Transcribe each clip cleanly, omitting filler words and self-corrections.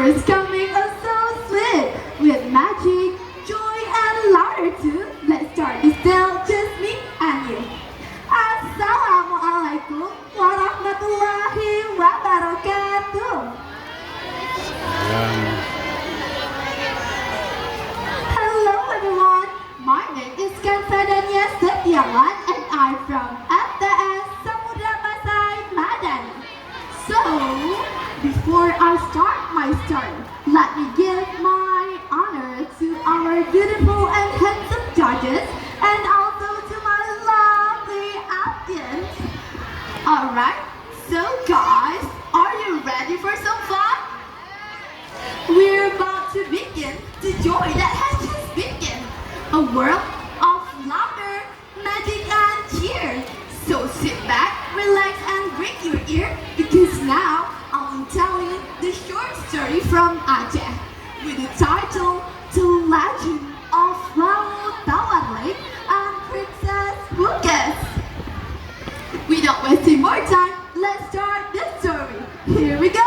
is coming, oh so sweet, with magic, joy, and laughter too. Let's start this tale, just me and you. Assalamualaikum warahmatullahi wabarakatuh. Hello everyone, my name is DANIA SETIAWAN and I'm from MTs SAMUDERA PASAI MADANI. So, before I start my story, let me give my honor to our beautiful and handsome judges and also to my lovely audience. Alright, so guys, are you ready for some fun? We're about to begin the joy that has just begun. A world of laughter, magic and cheer. So sit back, relax and bring your ear because now I'll be telling you the short story from Aceh with the title The Legend of Lautawan Lake and Princess Pukes. Without wasting more time, let's start the story. Here we go!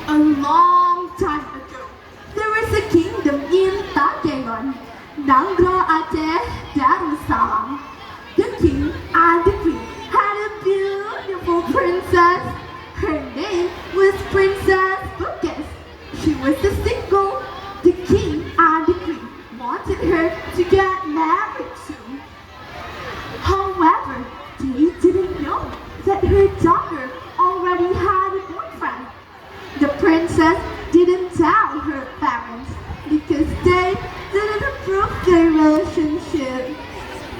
A long time ago, there was a kingdom in Takengon, Nanggro Aceh Darussalam. The king and the queen had a beautiful princess. Her name was Princess Pukes. She was a single. The king and the queen wanted her to get married soon. However, they didn't know that her daughter already had a boyfriend. The princess didn't tell her parents because they didn't approve their relationship.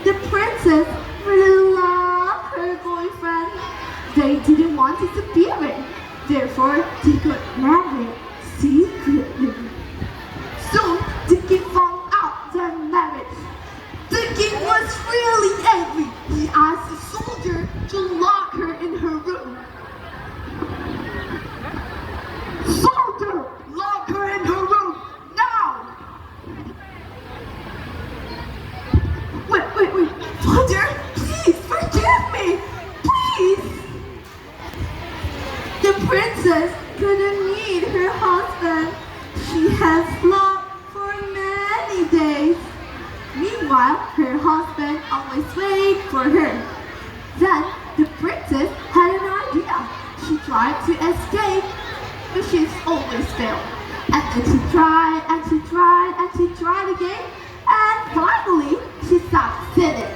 The princess really loved her boyfriend. They didn't want to disappear it, therefore they got married secretly. Soon the king found out their marriage. The king was really angry. He asked the soldier to lock her in her room. Soldier, lock her in her room, now! Wait, Soldier, please, forgive me, please! The princess couldn't meet her husband. She has locked for many days. Meanwhile, her husband always waited for her. Then, the princess had an idea. She tried to escape, but she's always failed. And then she tried, and she tried, and she tried again, and finally, she succeeded.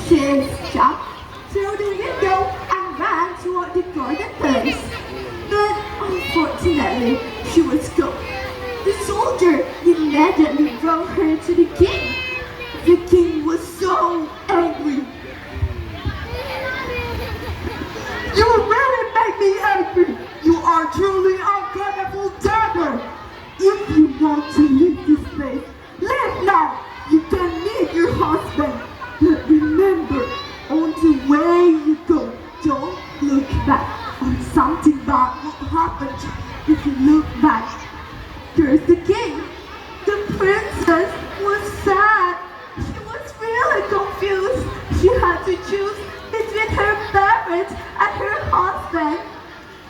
She jumped through the window and ran toward the garden place. But unfortunately, she was caught. The soldier immediately brought her to the king. The king was so angry. You really make me angry. You are truly a wonderful dagger. If you want to leave this place, leave now. You can meet your husband. But remember, on the way you go, don't look back. Or something bad will happen if you look back. There's the king. The princess was sad. She was really confused. She had to choose between her parents and her husband.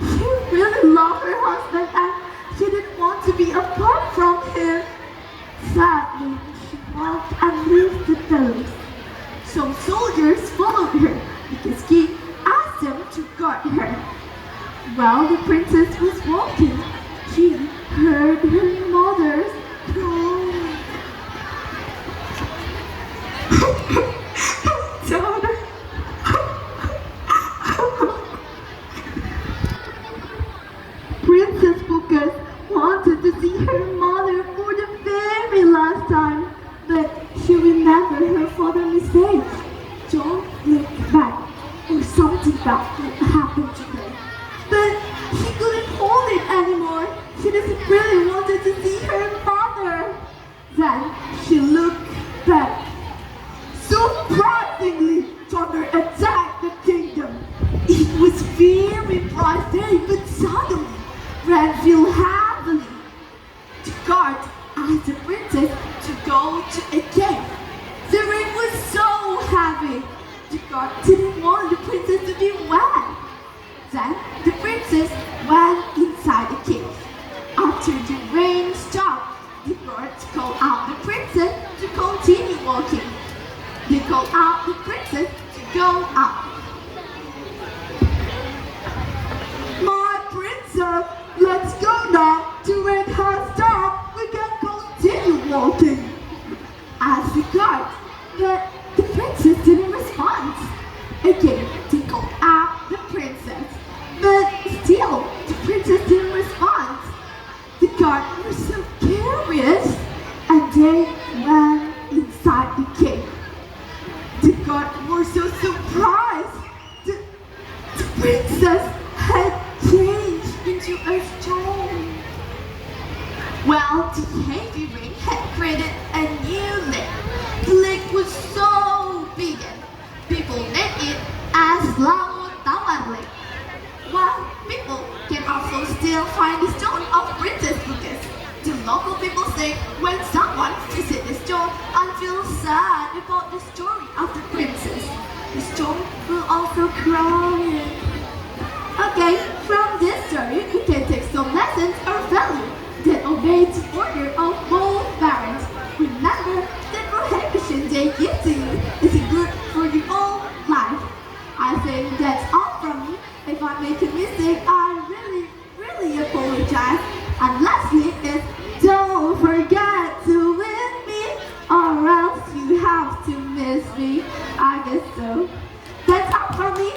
She really loved her husband and she didn't want to be apart from him. Sadly, she walked and left the palace. Some soldiers followed her because king asked them to guard her. While the princess was walking, she heard her mother's cry. Daughter. Princess Pukes wanted to see her mother for the very last time, but she remembered her father's message. Don't look back, or something bad will happen to her. But she couldn't hold it anymore. She just really wanted to see her father. Then she looked back. Surprisingly, thunder attacked the kingdom. It was very bright day, but suddenly rain fell heavily. The guard asked the princess to go to a cave. The rain was so heavy. The guard didn't want the princess to be wet. again to call out the princess. But still, the princess didn't respond. The guards were so curious, and they ran inside the cave. The guards were so surprised. The princess had changed into a stone. Well, the heavy rain had created a new lake. The lake was so big, people named it as Lautawan Lake. While people can also still find the stone of Princess Pukes. The local people say when someone visits the stone and feels sad about the story of the princess, the stone will also cry. Okay, from this story we can take some lessons or value that obey the order of both parents. Remember that prohibition they give to you is good for your own life. I think that's all from me. If I make a mistake, I really apologize. And lastly is, don't forget to win me, or else you have to miss me. I guess so. That's all from me.